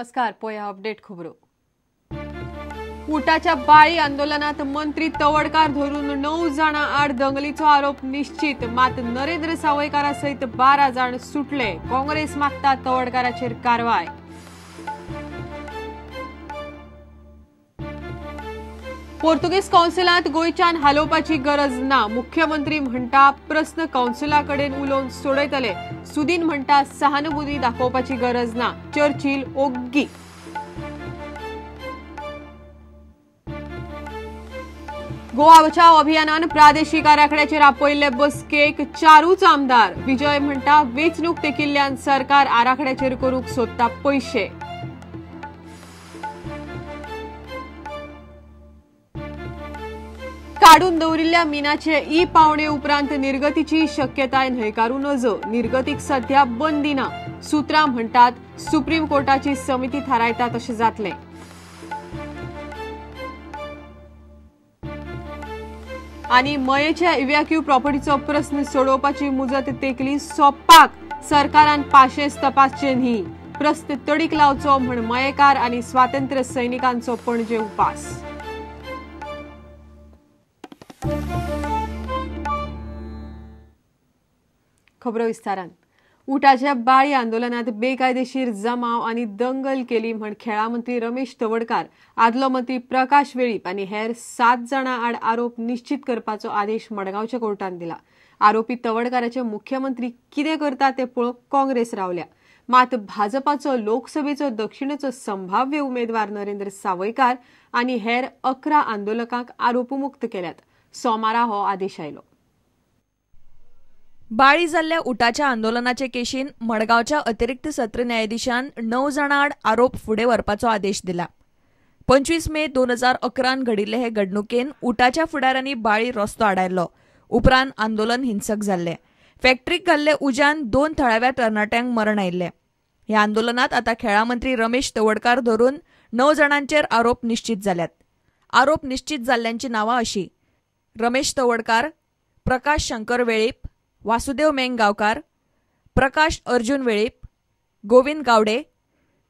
नमस्कार. पोया अपडेट खबरो. उटाच्या बाळी आंदोलनात मंत्री तवडकार धरून 9 जाणां आड दंगलीचो आरोप निश्चित. मात नरेंद्र सावयकारा सहित 12 जाण सुटले. काँग्रेस मागता तवडकाराचेर कारवाय. पोर्तुगीज कौन्सिलांत गोंयच्यान हालोवपाची गरज ना. मुख्यमंत्री म्हणटा प्रश्न कौन्सिलाकडेन उलोवन सोडयतले. सुदीन म्हणटा सहानुभूती दाखोवपाची गरज ना. चर्चिल ओग्गी. गोवा बचाव अभियानान प्रादेशीक आराखड्याचेर आपयल्ले बसकेक 4 आमदार. विजय म्हणटा वेंचणूक तेंकिल्ल्यान सरकार आराखड्याचेर करूंक सोदता पैशे. काडून दवरिल्ल्या मिनाचे ई पावणे उपरांत निर्गतीची शक्यताय न्हयकारू नजो. निर्गतीक सध्या बंदी ना. सुत्रां म्हणटात सुप्रीम कोर्टाची समिती थारायता तशें जातलें. आनी मयेच्या इव्हॅक्यू प्रॉपर्टीचो प्रस्न सोडोवपाची मुजत तेकली सोप्पाक. सरकारान पाशेंस तपासचे न्ही. प्रस्न तडीक लावचो म्हण मयेकार आनी स्वातंत्र्य सैनिकांचो पणजे उपास. खबरो विस्तारान. उटाच्या बाळी आंदोलनात बेकायदेशीर जमाव आनी दंगल केली म्हण खेळा मंत्री रमेश तवडकार, आदलो मंत्री प्रकाश वेळीप आनी हेर 7 जाणां आड आरोप निश्चित करपाचो आदेश मडगांवच्या कोर्टान दिला. आरोपी तवडकाराचे मुख्यमंत्री कितें करता ते पळोवंक काँग्रेस रावल्या. मात भाजपाचो लोकसभेचो दक्षिणेचो संभाव्य उमेदवार नरेंद्र सावयकार आनी हेर 11 आंदोलकांक आरोपमुक्त केल्यात. सोमारा हो आदेश आयलो. बाळी जाल्ल्या उटाच्या आंदोलनाचे केशीन मडगांवच्या अतिरिक्त सत्र न्यायाधीशान 9 जाणां आड आरोप फुडें व्हरपाचो आदेश दिला. 25 मे 2011 घडिल्ले हे घडणुकेन उटाच्या फुडाऱ्यांनी बाळी रस्तो आडायल्लो. उपरांत आंदोलन हिंसक जाल्ले. फॅक्टरीक घाल्ले उज्यान 2 थळाव्या तरणाट्यांक मरण आयिल्ले. ह्या आंदोलनात आतां खेळा मंत्री रमेश तवडकार धरून 9 जाणांचेर आरोप निश्चित जाल्यात. आरोप निश्चित जाल्ल्यांची नांवां अशीं: रमेश तवडकार, प्रकाश शंकर वेळीप, वासुदेव मेंगगांवकार, प्रकाश अर्जुन वेळीप, गोविंद गावडे,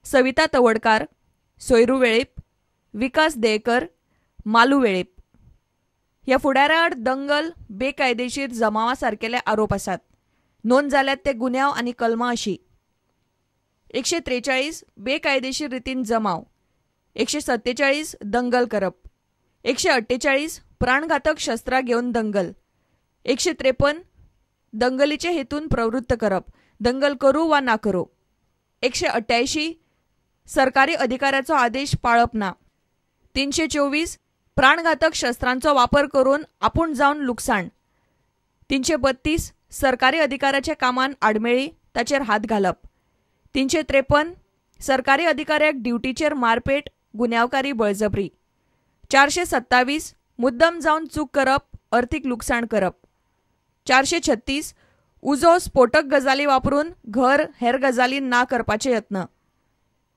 सविता तवडकार, सोयरू वेळीप, विकास देयकर, मालू वेळीप. ह्या फुडाऱ्या आड दंगल, बेकायदेशीर जमावा सारकेले आरोप आसात. नोंद जाल्यात ते गुन्यांव आनी कलमां अशीं: 143 बेकायदेशीर रितीन जमाव, 147 दंगल करप, 148 प्राणघातक शस्त्रां घेवन दंगल, 153 दंगलीचे हेतून प्रवृत्त करप, दंगल करू वा ना करू, 188 सरकारी अधिकाऱ्याचो आदेश पाळप ना, 324 प्राणघातक शस्त्रांचो वापर करून आपूण जावन लुकसाण, 332 सरकारी अधिकाऱ्याच्या कामान आडमेळी ताचेर हात घालप, 353 सरकारी अधिकाऱ्याक ड्युटीचेर मारपेट गुन्यांवकारी बळजबरी, 427 मुद्दम जावन चूक करप, अर्थीक लुकसाण करप, 436 उजो स्फोटक गजाली वापरून घर हेर गजाली ना करपाचे यत्न,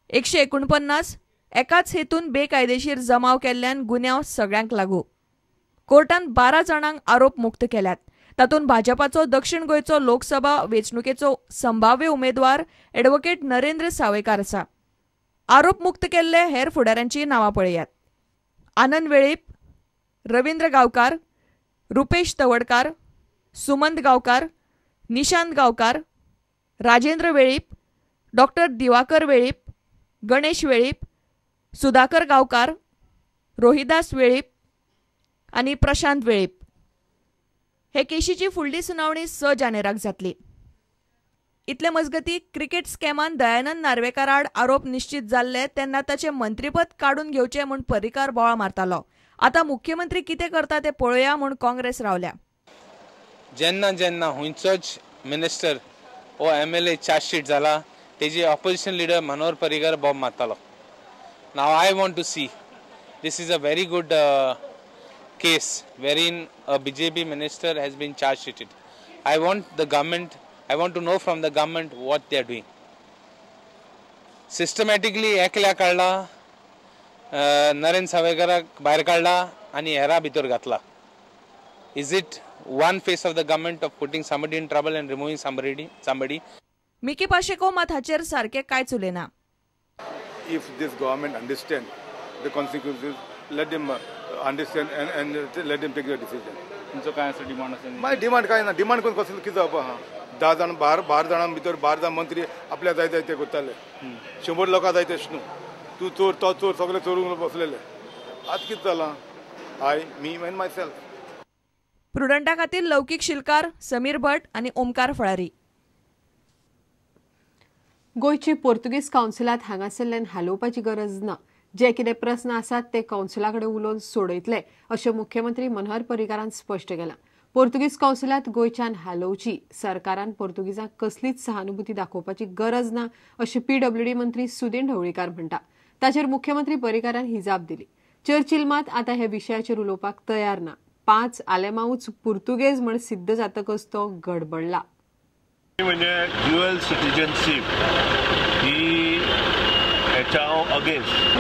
149 एकाच हेतून बेकायदेशीर जमाव केल्ल्यान गुन्यांव सगळ्यांक लागू. कोर्टान 12 जाणांक आरोप मुक्त केल्यात. तातूंत भाजपाचो दक्षिण गोंयचो लोकसभा वेंचणुकेचो संभाव्य उमेदवार एडव्होकेट नरेंद्र सावयकार आसा. आरोप मुक्त केल्ले हेर फुडाऱ्यांची नांवां पळयात: आनंद वेळीप, रवींद्र गांवकार, रुपेश तवडकार, सुमंत गांवकार, निशांत गांवकार, राजेंद्र वेळीप, डॉक्टर दिवाकर वेळीप, गणेश वेळीप, सुधाकर गांवकार, रोहिदास वेळीप आनी प्रशांत वेळीप. हे केशीची फुडली सुनावणी 6 जानेराक जातली. इतले मजगतीं क्रिकेट स्कॅमान दयानंद नार्वेकार आड आरोप निश्चित जाल्ले तेन्ना ताचें मंत्रीपद काडून घेवचें म्हूण पर्रीकार बोवाळ मारतालो. आतां मुख्यमंत्री कितें करता तें पळोवया म्हूण काँग्रेस रावल्या. जेन्ना जेन्ना हुंयचोच मिनिस्टर वो MLA चार्जशीट जाला तेजी opposition leader Manohar Parrikar bomb मारतालो. नाव I want to see this is a very good case wherein a BJP minister has been charge sheeted. I want to know from the government what they are doing. Systematically एकल्या काढला, नरेंद्र सावयकाराक भायर काढला आणि हेरा भितर घातला. Is it one face of the government of putting somebody in trouble and removing somebody? Mickey Pacheco मात हाचेर सारके कांयच उलयना. if this government understand the consequences, let them understand and let them take the decision. तुमचं काय असं demand असेल? माय demand काय ना, डिमांड कोण कसं किती जावपा हा 10 जाण 12 जाणां भितर 12 मंत्री आपल्या जाय जाय ते करताले, 100 लोकां जाय ते न्हू. तू चोर तो चोर सगळे चोरून बसलेले. आज कितें जालां? I me and myself. प्रुडंटा खातीर लौकीक शिलकार समीर भट आनी ओमकार फळारी. गोयची पोर्तुगीज कावन्सिलांत हांगासरल्यान हालोवपाची गरज ना. जे कितें प्रस्न आसात ते कावन्सिला कडेन उलोवन सोडयतले अशें मुख्यमंत्री मनोहर पर्रीकारान स्पश्ट केलां. पोर्तुगीज कावन्सिलांत गोंयच्यान हालोवची सरकारान पोर्तुगीजांक कसलीच सहानुभूती दाखोवपाची गरज ना अशें PWD मंत्री सुदीन ढवळीकार म्हणटा. ताचेर मुख्यमंत्री पर्रीकारान ही जाप दिली. चर्चिल मात आतां हे विशयाचेर उलोवपाक तयार ना. 5 आलेमांवूच पुर्तुगेज म्हण सिद्ध जातकच तो गडबडला. म्हणजे ड्युअल सिटीजनशीप ही हेच्या अगेन्स्ट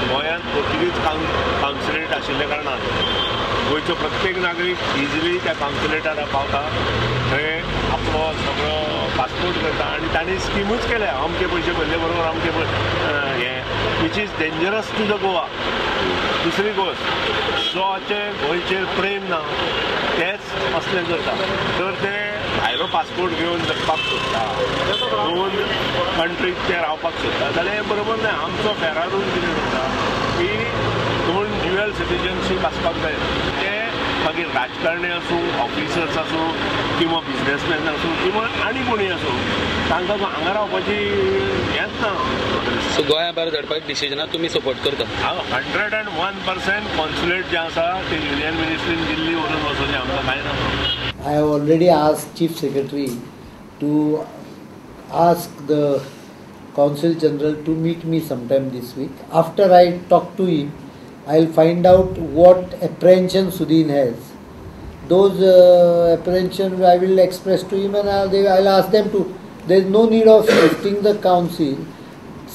गोंयांत पोर्तुगीज कावन्सिलेट आशिल्ल्या कारणान गोंयचो प्रत्येक नागरीक इजिली त्या कावन्सिलेटार पावता, थंय आपलो सगळो पासपोर्ट करता आनी तांणी स्किमूच केल्या अमके पयशे भरले बरोबर अमके हें which is dangerous to the Goa. दुसरी गोश्ट जोचें गोंयचेर प्रेम ना तेच असलें करता, तर ते भायलो पासपोर्ट घेवन जगपाक सोदता, दोन कंट्रीत ते रावपाक सोदता जाल्यार हें बरोबर ना. आमचो फेरारून कितें करता की दोन ड्युअल सिटीजनशीप आसपाक जाय. ते मागीर राजकारणी आसूं, ऑफिसर्स आसूं किंवा बिजनेसमॅन आसूं किंवा आनी कोणी आसूं, तांकां हांगा रावपाची हेंच ना. सो गोंया भायर धाडपाक डिसिजनाक तुमी सपोर्ट करता? हांव 101% कॉन्सुलेट जें आसा ते युनियन मिनिस्ट्रीन दिल्ली व्हरून वचोवचें आमकां कांय ना. I have already asked Chief Secretary to ask the Consul General to meet me sometime this week. After I talk to him, I will find out what apprehension Sudin has. Those apprehension I will express to him and I will ask them to. There is no need of shifting the council.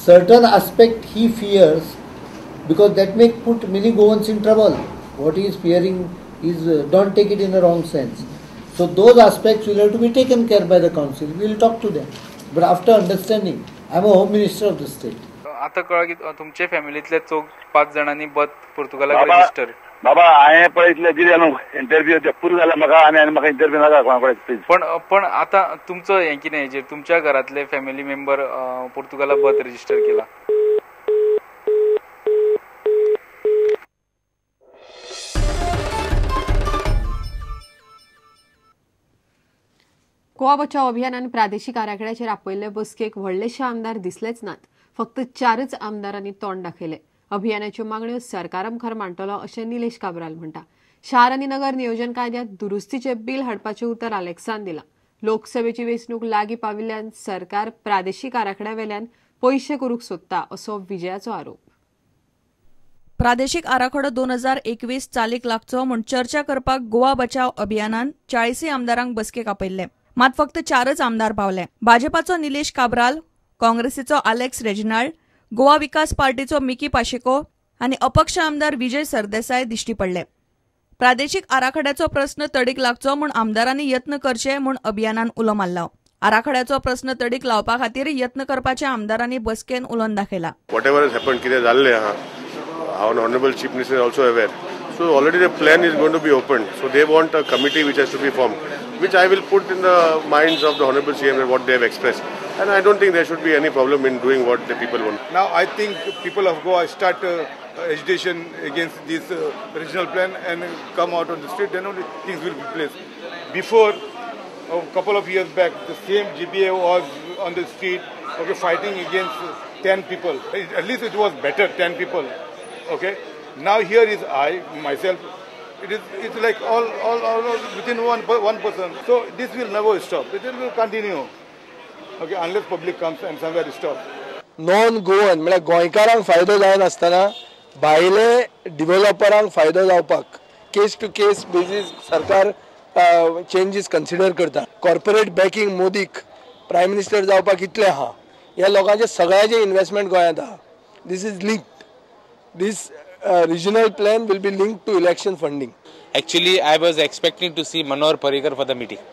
Certain aspect he fears because that may put many Goans in trouble. What he is fearing is don't take it in the wrong sense. So those aspects will have to be taken care by the council. We will talk to them. But after understanding, I am a Home Minister of the state. आता कळ्ळा की तुमचे फॅमिलीतले 5 जाणांनी बत पुर्तुगालाक register. बाबा हांवें पळयतले दिले न्हू इंटरव्यू पुरो जाला म्हाका आनी म्हाका इंटरव्यू नाका कोणा. पण आता तुमचं हें कितें हेजेर तुमच्या घरातले फॅमिली मेंबर पुर्तुगाला बत रजिस्टर केला? गोवा बचाव अभियानान प्रादेशीक आराखड्याचेर आपयल्ले बसकेक व्हडलेशे आमदार दिसलेच नात. फक्त 4च आमदारांनी तोंड दाखयले. अभियानाच्यो मागण्यो सरकार मुखार मांडटलो अशें निलेश काब्राल म्हणटा. शार आनी नगर नियोजन कायद्यांत दुरुस्तीचे बील हाडपाचें उतर अलेक्सान दिलां. लोकसभेची वेंचणूक लागीं पाविल्ल्यान सरकार प्रादेशीक आराखड्यावेल्यान पयशे करूंक सोदता असो विजयाचो आरोप. प्रादेशीक आराखडो 2021 चालीक लागचो म्हूण चर्चा करपाक गोवा बचाव अभियानान 40 आमदारांक बसकेक आपयल्ले. मात फक्त 4च आमदार पावले. भाजपाचो निलेश काब्राल, काँग्रेसीचो आलेक्स रेजिनाल्ड, गोवा विकास पार्टीचो मिकी पाशेको आनी अपक्ष आमदार विजय सरदेसाय दिश्टी पडले. प्रादेशीक आराखड्याचो प्रस्न तडीक लागचो म्हूण आमदारांनी यत्न करचे म्हूण अभियानान उलो मारला. आराखड्याचो प्रस्न तडीक लावपा खातीर यत्न करपाचे आमदारांनी बसकेन उलोवन दाखयला. Whatever has happened, कितें जाल्लें आहा, our honorable chief minister is also aware. So already the plan is going to be opened. So they want a committee which has to be formed, which I will put in the minds of the honorable CM what they have expressed. And I don't think there should be any problem in doing what the people want. Now I think people of Goa start agitation against this regional plan and come out on the street, then only things will be placed. Before, a couple of years back, the same GBA was on the street, okay, fighting against 10 people. At least it was better, 10 people. Okay. Now here is I, myself. It's like all within one person. So this will never stop. It will continue. Okay, unless public comes and somewhere stop. Non-Goan म्हळ्यार गोंयकारांक फायदो जायनासतना भायले डिव्हेलपरांक फायदो जावपाक case to case basis सरकार changes consider करता. कॉर्पोरेट बॅकिंग मोदीक प्रायम मिनिस्टर जावपाक इतलें आहा. ह्या लोकांचे सगळ्याचे इन्व्हेस्टमेंट गोंयांत आहा. This is linked. This regional plan will be linked to election funding. Actually, I was expecting to see Manohar Parrikar for the meeting.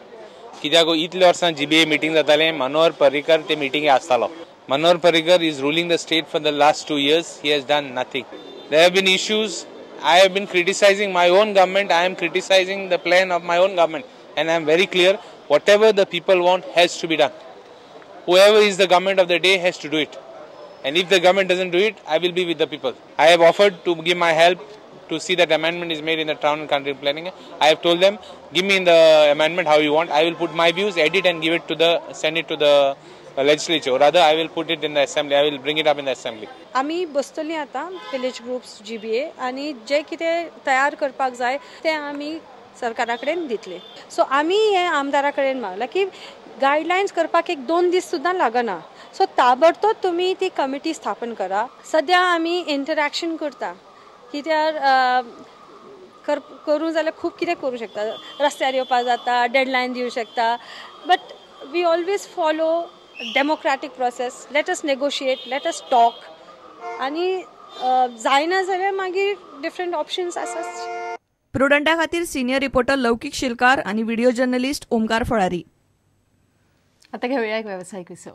कित्याक इतले वर्सां GBA meeting जातालें, Manohar Parrikar ते meeting आसतालो. Manohar Parrikar is ruling the state for the last 2 years. He has done nothing. There have been issues. I have been criticizing my own government. I am criticizing the plan of my own government. And I am very clear, whatever the people want has to be done. Whoever is the government of the day has to do it. And if the government doesn't do it, I will be with the people. I have offered to give my help to see that amendment is made in the town and country planning. I have told them, give me in the amendment how you want. I will put my views, edit and send it to the legislature. Or rather, I will put it in the assembly. I will bring it up in the assembly. आम्ही बसतली आता village groups GBA आणि जे कितें तयार करपाक जाय ते आम्ही सरकारा कडेन दितले. सो आम्ही हे आमदारा कडेन मागला की गायडलायन्स करपाक 1-2 दीस सुद्दां लागना. सो ताबडतोब तुम्ही ती कमिटी स्थापन करा. सध्या आम्ही इंटरॅक्शन करता कित्यार करूं जाल्यार खूब कितें करूं शकता. रस्त्यार येवपाक जाता, डेडलायन दिवं शकता. But we always follow democratic process. Let us negotiate, let us talk आणि जायना जाल्यार मागीर डिफरंट ऑप्शन्स आसात. प्रुडंटा खातीर सिनियर रिपोर्टर लौकिक शिलकार आणि व्हिडिओ जर्नलिस्ट ओमकार फळारी. आता घेऊया एक व्यावसायिक विसव.